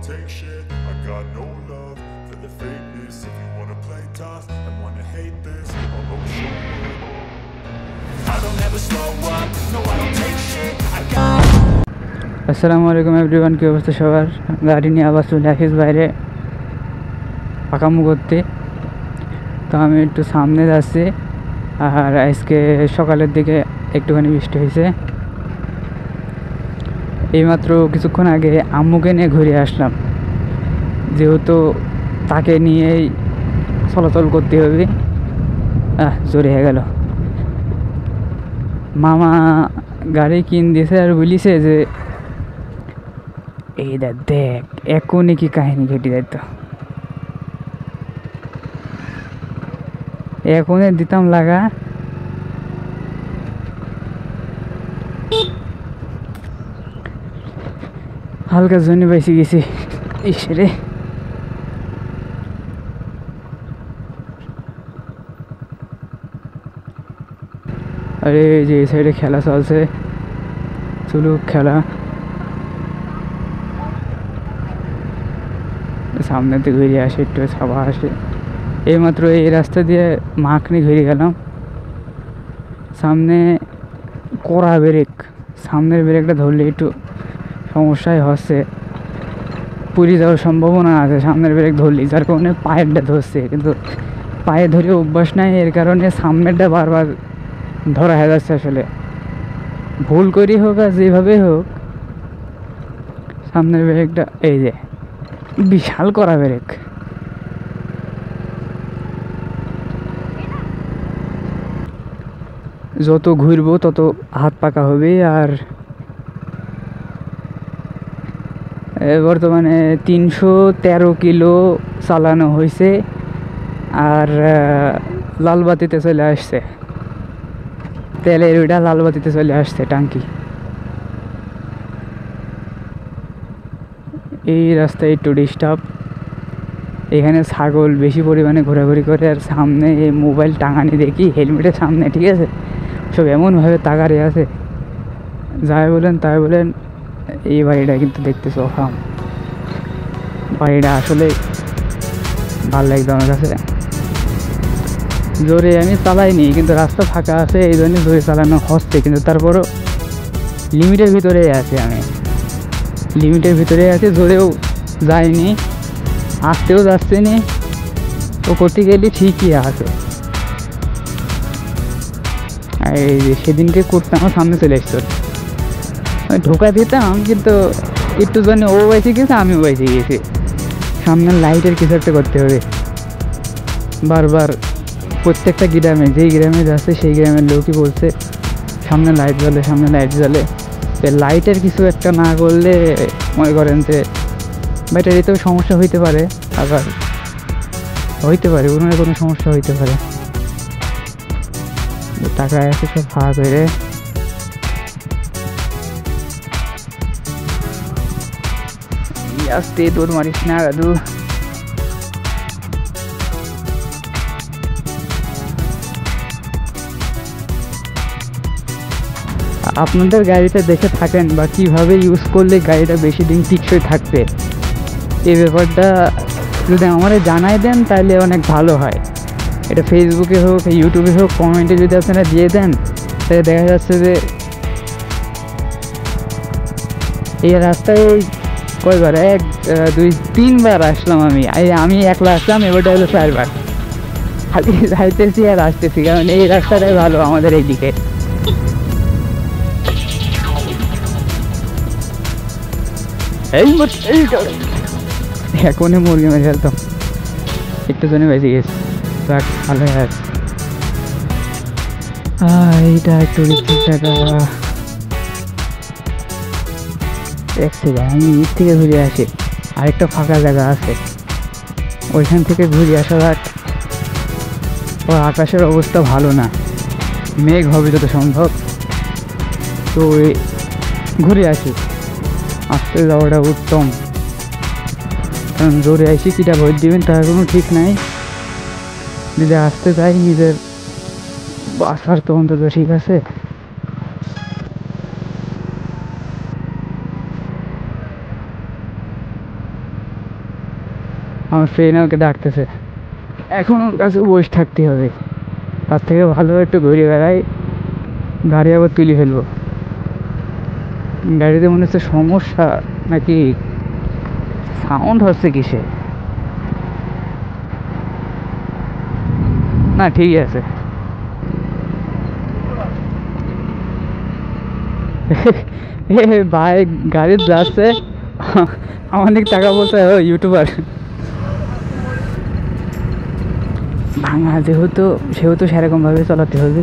take shit. I got no love for the fakeness. If you wanna play tough and wanna hate this, I'll go show you. I don't ever slow up, no I don't take shit. I got আসসালামু আলাইকুম everyone, কি অবস্থা সবার? গাড়ি নিয়ে আবার চলে আসিস বাইরে পাকামু করতে। তো আমি একটু সামনে যাচ্ছি, আর আজকে সকালের দিকে একটুখানি বৃষ্টি হয়েছে। এইমাত্র কিছুক্ষণ আগে আম্মুকে নিয়ে ঘুরে আসলাম, যেহেতু তাকে নিয়েই চলাচল করতে হবে। জোরে হয়ে গেল। মামা গাড়ি কিন দিয়েছে আর বলিছে যে এই দেখ এখনই কি কাহিনী ঘটে যাইত, এখনই দিতাম লাগা। হালকা জন্য বেশি গেছি ইসরে। আরে যে এই সাইডে খেলা চলছে, চলুক খেলা। সামনেতে ঘুরে আসে, একটু ছাবা আসে। এইমাত্র এই রাস্তা দিয়ে মাখনি ঘুরে গেলাম। সামনে কড়া ব্রেক, সামনের ব্রেকটা ধরলে একটু সমস্যাই হচ্ছে, পুড়ে যাওয়ার সম্ভাবনা আছে সামনের ব্রেক ধরলে, যার কারণে পায়েরটা ধরছে। কিন্তু পায়ে ধরে অভ্যাস নাই, এর কারণে সামনেরটা বারবার ধরা হয়ে যাচ্ছে। আসলে ভুল করি হোক আর যেভাবে হোক, সামনের ব্রেকটা এই যে বিশাল কড়া ব্রেক। যত ঘুরবো তত হাত পাকা হবে। আর বর্তমানে 313 কিলো চালানো হয়েছে, আর লালবাতিতে চলে আসছে, তেলের ওইটা লালবাতিতে চলে আসছে টাঙ্কি। এই রাস্তায় একটু ডিস্টার্ব, এখানে ছাগল বেশি পরিমাণে ঘোরাঘুরি করে। আর সামনে এই মোবাইল টাঙানি দেখি হেলমেটের সামনে, ঠিক আছে, সব এমনভাবে তাকারে আছে, যাই বলেন তাই বলেন। এই বাড়িটা কিন্তু দেখতে চোখাম, বাড়িটা আসলে ভালো লাগতো আমার কাছে। জোরে আমি চালাইনি, কিন্তু রাস্তা ফাঁকা আছে এই জন্য জোরে চালানো হচ্ছে। কিন্তু তারপরও লিমিটের ভিতরেই আছে, আমি লিমিটের ভিতরে আছে, জোরেও যাইনি, আসতেও যাচ্ছে নি। তো করতে গেলে ঠিকই আছে। এই যে সেদিনকে করতাম, আমার সামনে চলে আসতো, আমি ঢোকা দিতাম, কিন্তু একটু জন্য ও বেঁচে গেছে, আমিও বেঁচে গেছি। সামনের লাইটের কিছু একটা করতে হবে বারবার। প্রত্যেকটা গ্রামে, যেই গ্রামে যাচ্ছে সেই গ্রামের লোকই বলছে সামনে লাইট জ্বলে, সামনে লাইট জ্বলে। লাইটের কিছু একটা না করলে মনে করেন যে ব্যাটারিতেও সমস্যা হইতে পারে, আবার হইতে পারে কোনো না কোনো সমস্যা হইতে পারে। টাকা আছে সব ভাড়া করে। আস্তে দৌড় মারিস না দাদু। আপনাদের গাড়িটা দেখে থাকেন বা কীভাবে ইউজ করলে গাড়িটা বেশি দিন টিকসই থাকবে, এই ব্যাপারটা যদি আমাদের জানাই দেন তাহলে অনেক ভালো হয়। এটা ফেসবুকে হোক, ইউটিউবে হোক, কমেন্টে যদি আপনারা দিয়ে দেন, তাহলে দেখা যাচ্ছে যে এই রাস্তায় কয়বার, 1 2 3 বার আসলাম আমি একলা আসলাম, এবারটা হলো 4 বার। খালি যাইতেছি আর আসতেছি, কারণ এই রাস্তাটাই ভালো আমাদের এইদিকে। এখনই মুরগি মেরে ফেলতাম, একটু জন্য বেঁচে গেছে, ভালো আছে। এইটা একটু টাকা এক সেকেন্ড, আমি এর থেকে ঘুরে আসি। আরেকটা ফাঁকা জায়গা আছে, ওইখান থেকে ঘুরে আসা যাক। ও আকাশের অবস্থা ভালো না, মেঘ হবে যত সম্ভব, তো ঘুরে আসি। আসতে যাওয়াটা উত্তম, কারণ জোরে আসি কিটা ভোট দিবেন তার কোনো ঠিক নাই। যদি আসতে চাই নিজের বাসার তো অন্তত ঠিক আছে। আমার ফ্রেন্ড ওকে ডাকতেছে, এখন ওর কাছে বসে থাকতে হবে। তার থেকে ভালো একটু ঘুরে বেড়াই, গাড়ি আবার তুলে ফেলবো। গাড়িতে মনে হচ্ছে সমস্যা নাকি, সাউন্ড হচ্ছে কিসে, না ঠিকই আছে। ভাই গাড়ি যাচ্ছে, অনেক টাকা বলছে ইউটিউবার। ভাঙা যেহেতু সেহেতু সেরকমভাবে চালাতে হবে।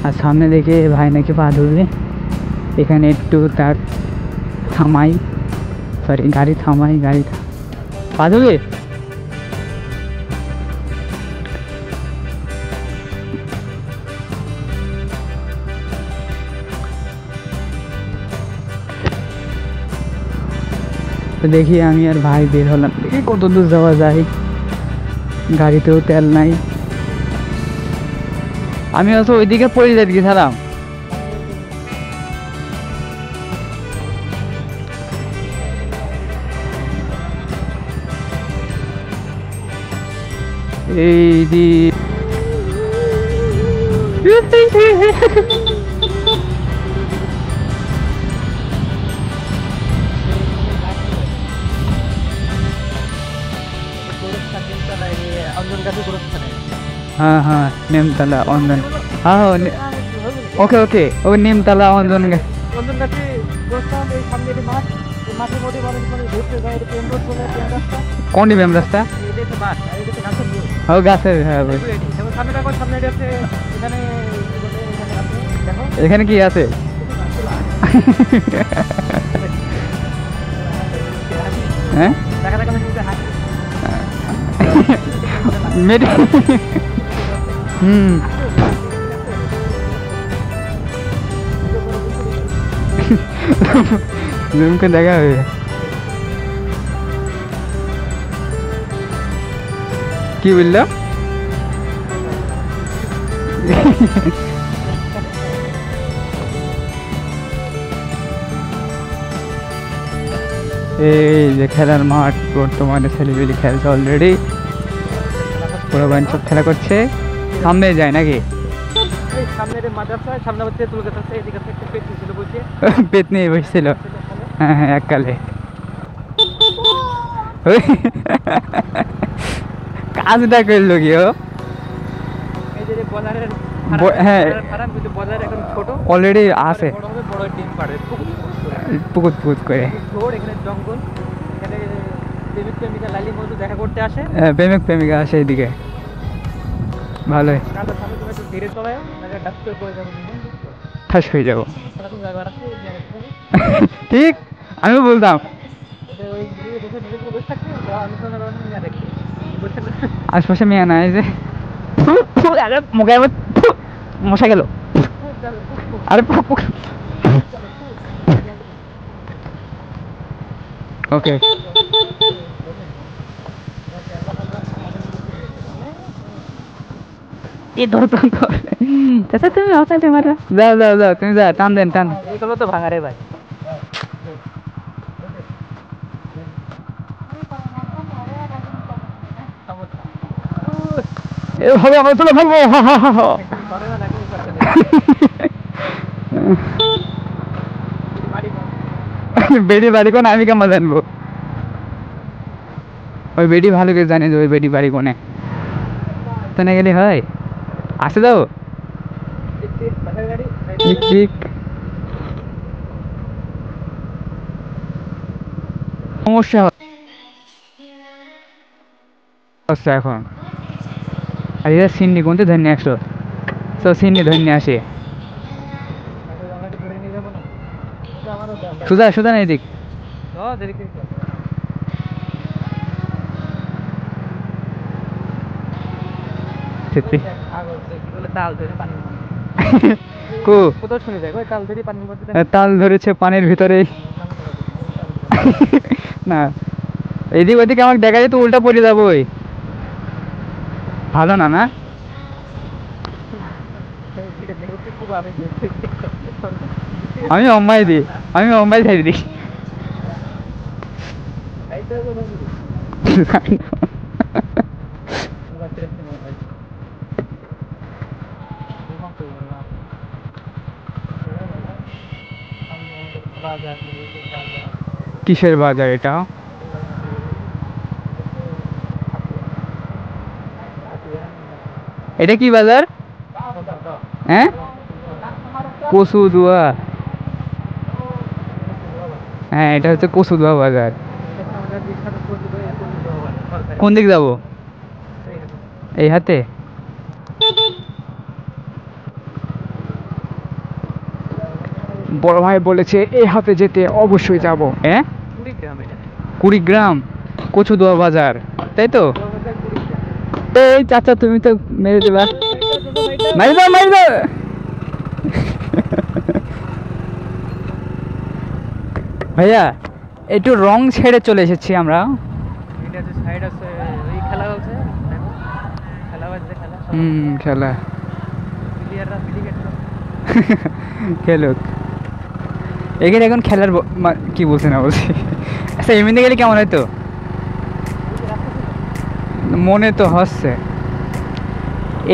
আর সামনে দেখে ভাই নাকি পা ধরবে, এখানে একটু তার থামাই, সরি গাড়ি থামাই, গাড়ি পা ধরবে। তো দেখি আমি আর ভাই বের হলাম, দেখি কত দূর যাওয়া যায়। গাড়িতেও তেল নাই, আমি হয়তো ওইদিকে পড়ে যাই গেছিলাম। এই দি হ্যাঁ হ্যাঁ নিমতলা অঞ্জন, হ্যাঁ ওকে ওকে ও নিমতলা অঞ্জন। কোন মেম রাস্তা? ও গাছের, হ্যাঁ এখানে কি আছে? হ্যাঁ জুমকে দেখা হবে। কি বললাম? এই যে খেলার মাঠ, বর্তমানে ছেলেগুলি খেলছে অলরেডি, পুরো সব খেলা করছে। সামনে যায় নাকি? পেট নিয়ে বসছিল, হ্যাঁ হ্যাঁ এককালে। কাজটা করলো কি ও? হ্যাঁ অলরেডি আছে, পুকুত পুকুত করে প্রেমিক প্রেমিকা আসে এদিকে, ভালোই ঠাস হয়ে যাবো। ঠিক আমি বলতাম আশপাশে মেয়ে নাই যে, মুখে মশা গেল। আরে ওকে তুমি অসাতে মারা, যাও যাও যাও, তুমি যা, টান দেন টান, এগুলো তো ভাঙা রে ভাই। এভাবে আমরা চলে ভাঙবো। বেডি বাড়ি কোনে আমি কেমন জানবো? ওই বেডি ভালো করে জানি যে ওই বেডি বাড়ি কোনে, তো না গেলে হয়। আসে যাও সমস্যা হচ্ছে এখন। আর এরা সিন্নি কোনতে ধরে নিয়ে আসলো, তো সিন্নি ধরে নিয়ে আসে। সুজা সুজা নেই দিক, তাল ধরেছে পানির ভিতরে। না এদিক ওদিকে আমাকে দেখা যায় তো উল্টা পড়ে যাবো, ভালো না না। আমি অম্মাই দিই, আমি অম্মাই ছাড়ি দিই। কিসের বাজার এটা? এটা কি বাজার? হ্যাঁ, কচুদুয়া। হ্যাঁ, এটা হচ্ছে কচুদুয়া বাজার। কোন দিক যাবো? এই হাতে? বড় ভাই বলেছে এই হাতে যেতে, অবশ্যই যাব। হ্যাঁ, কুড়িগ্রাম কচুদুয়া বাজার, তাই তো? এই চাচা, তুমি তো মেরে দেবা। মারি দাও, মারি দাও। ভাইয়া, একটু রং ছেড়ে চলে এসেছি আমরা। খেলা খেলুক। এখানে এখন খেলার কি বলছে না বলছি। আচ্ছা, এমনিতে গেলে কেমন হয়তো মনে তো হচ্ছে।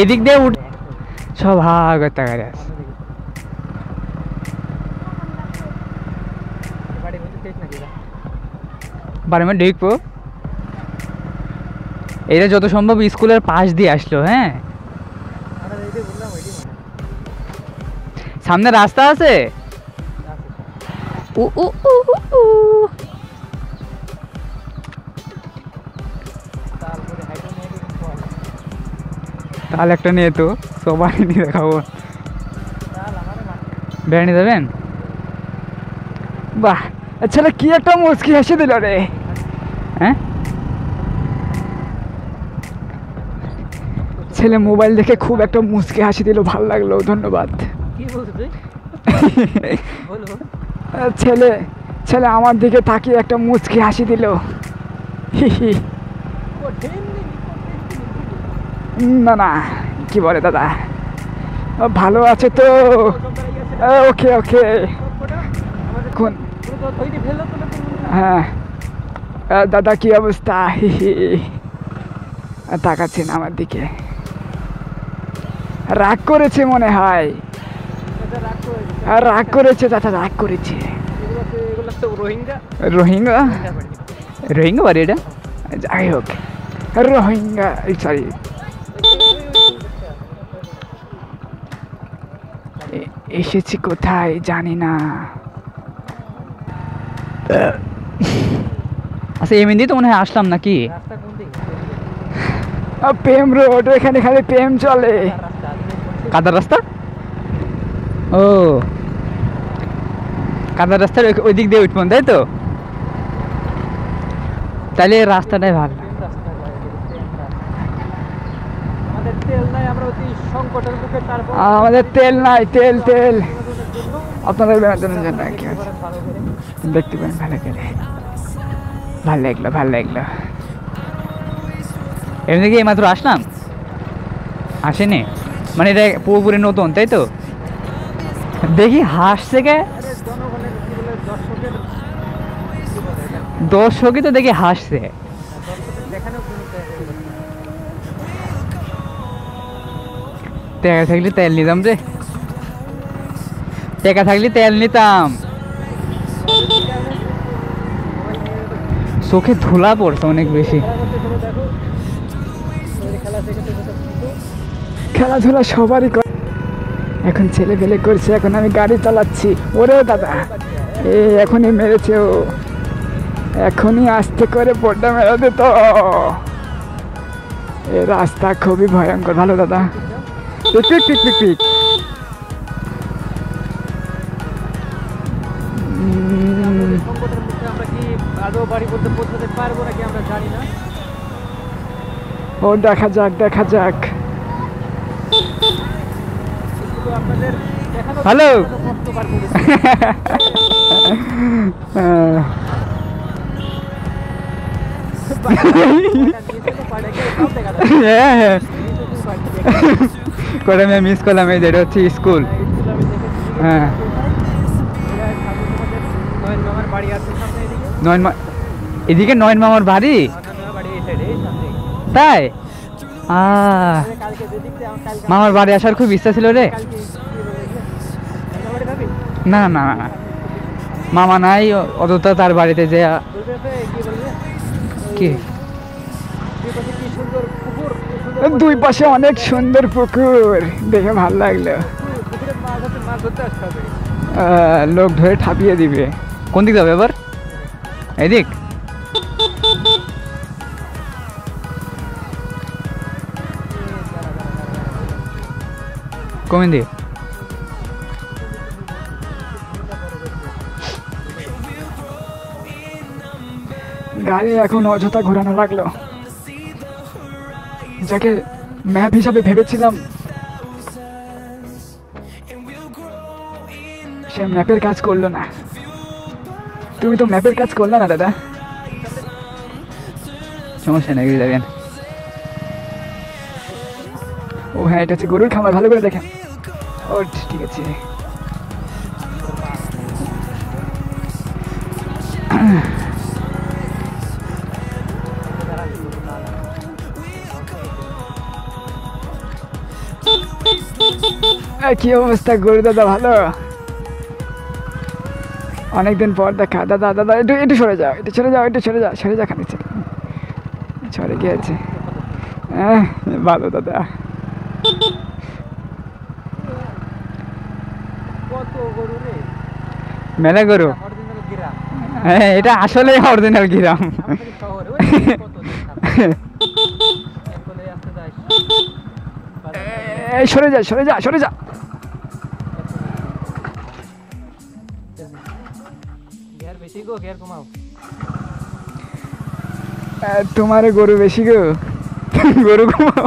এদিক দিয়ে উঠ, সব হা করে তাকায় আছে। বাড়ি মানে ঢুকবো, এটা যত সম্ভব স্কুলের পাশ দিয়ে আসলো। হ্যাঁ, সামনে রাস্তা আছে। তাহলে একটা নিয়ে তো সবাই নিয়ে দেখাবো। বেড়ানি যাবেন? বাহ, ছেলে কি একটা মুচকি হেসে দিল রে। হ্যাঁ, ছেলে মোবাইল দেখে খুব একটা মুচকি হাসি দিল, ভাল লাগলো, ধন্যবাদ। ছেলে ছেলে আমার দিকে তাকিয়ে একটা মুচকি হাসি দিল। না না, কি বলে দাদা, ভালো আছে তো? ওকে ওকে। হ্যাঁ দাদা, কি অবস্থা? তাকাচ্ছেন আমার দিকে, রাগ করেছে মনে হয়। রাগ করেছে দাদা, রাগ করেছে। রোহিঙ্গা রোহিঙ্গা বাড়ি এটা, যাই হোক। রোহিঙ্গা, সরি, এসেছি কোথায় জানি না। আচ্ছা, এমনি তো মনে হয় আসলাম নাকি? প্রেম রোড, এখানে খালি প্রেম চলে। কাদার রাস্তা? ও, কাদার রাস্তার ওই দিক দিয়ে উঠবেন, তাই তো? তাহলে রাস্তাটাই ভালো। আমাদের তেল নাই, তেল তেল আপনাদের বিনোদনের জন্য দেখতে পারেন। ভালো করে, ভাল লাগলো, ভাল লাগলো। এমনি কি এইমাত্র আসলাম, আসেনি মানে? এটা পুরোপুরি নতুন, তাই তো? দেখি হাসছে কে, দর্শকই তো দেখি হাসছে। টাকা থাকলে তেল নিতাম রে, টাকা থাকলে তেল নিতাম। চোখে ধুলা পড়ছে অনেক বেশি। খেলাধুলা সবারই করে, এখন ছেলে পেলে করছে, এখন আমি গাড়ি চালাচ্ছি। ওরে দাদা, এখনই মেরেছে ও, এখনই আস্তে করে পড়টা মেরে দিত। এ রাস্তা খুবই ভয়ঙ্কর। ভালো দাদা, পিক পিক পিক পিক। ও দেখা যাক, দেখা যাক। হ্যালো, করে আমি মিস করলাম। এই যেটা হচ্ছে স্কুল। হ্যাঁ, এদিকে নয়ন মামার বাড়ি, তাই? মামার বাড়ি আসার খুব ইচ্ছা ছিল রে। না না না, মামা নাই অতটা তার বাড়িতে যে কি দুই পাশে অনেক সুন্দর পুকুর দেখে ভালো লাগলো লোক ধরে ঠাপিয়ে দিবে কোন দিক যাবে এবার এদিক কোন দিক গাড়ি এখন অযথা ঘোরানো লাগলো যাকে ম্যাপ হিসাবে ভেবেছিলাম সে ম্যাপের কাজ করলো না তুমি তো ম্যাপের কাজ করলে না দাদা সমস্যা নেই যাবেন ও হ্যাঁ এটা হচ্ছে গরুর খামার ভালো করে দেখেন ও ঠিক আছে কি অবস্থা গরু দাদা ভালো অনেকদিন পর দেখা দাদা দাদা একটু একটু সরে যাও একটু সরে যাও একটু সরে যা খানিচ্ছে সরে গিয়েছে হ্যাঁ ভালো দাদা মেলা গরু হ্যাঁ এটা আসলে অরিজিনাল গ্রাম সরে যা সরে যা সরে যা তোমার গরু বেশি গো গরু ঘুমাও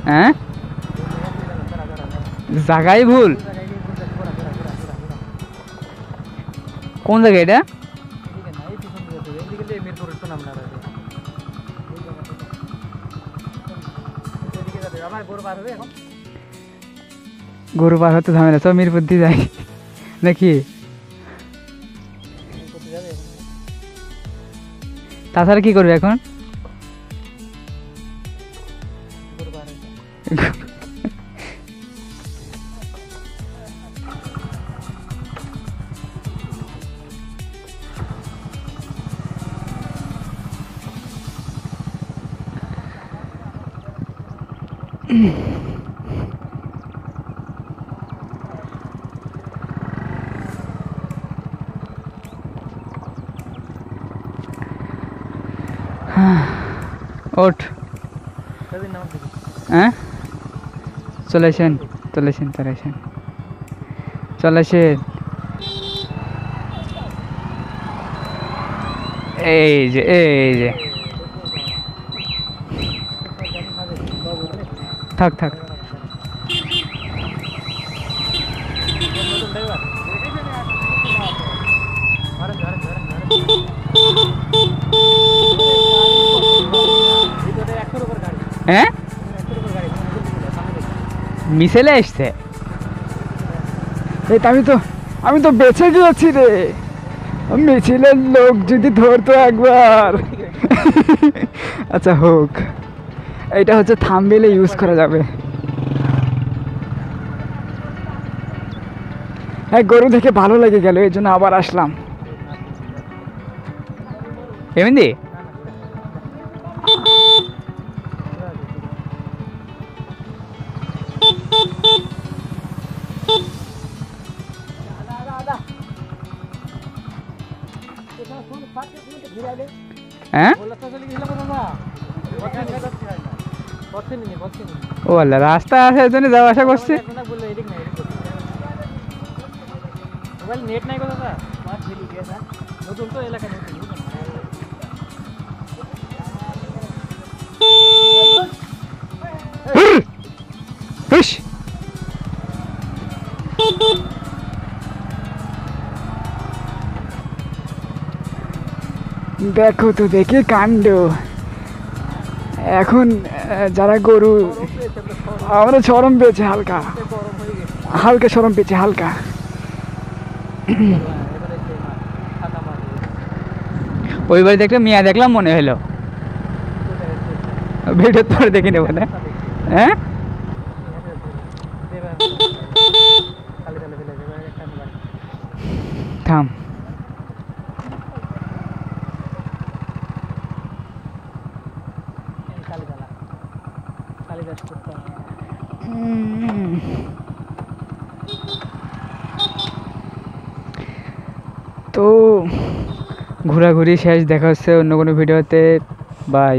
হ্যাঁ জায়গায় ভুল কোন জায়গা এটা গরু পার হতে ঝামেলা সব মিরপুর দিয়ে যায় নাকি তাছাড়া কি করবে এখন ওঠ হ্যাঁ চলে আসেন চলে আসেন চলে আসেন চলে আসেন এই যে থাক থাক হ্যাঁ মিছিলে এসছে আমি তো বেঁচে গিয়েছি রে মিছিলের লোক যদি ধরতো একবার আচ্ছা হোক এটা হচ্ছে থাম্বনেইলে ইউজ করা যাবে হ্যাঁ গরু দেখে ভালো লেগে গেল এই জন্য আবার আসলাম এমনি হ্যাঁ ও আল্লাহ রাস্তা আছে এই জন্য যাওয়া আসা করছে নেট নাই কথা নতুন তো এলাকা দেখো তো দেখি কাণ্ড এখন যারা গরু আমরা শরম পেয়েছে হালকা হালকা শরম পেয়েছে হালকা। ওইবার দেখলে মিয়া দেখলাম মনে হলো, ভিডিওর পরে দেখে নেবো না। হ্যাঁ থাম, তো ঘোরাঘুরি শেষ, দেখা হচ্ছে অন্য কোনো ভিডিওতে। বাই।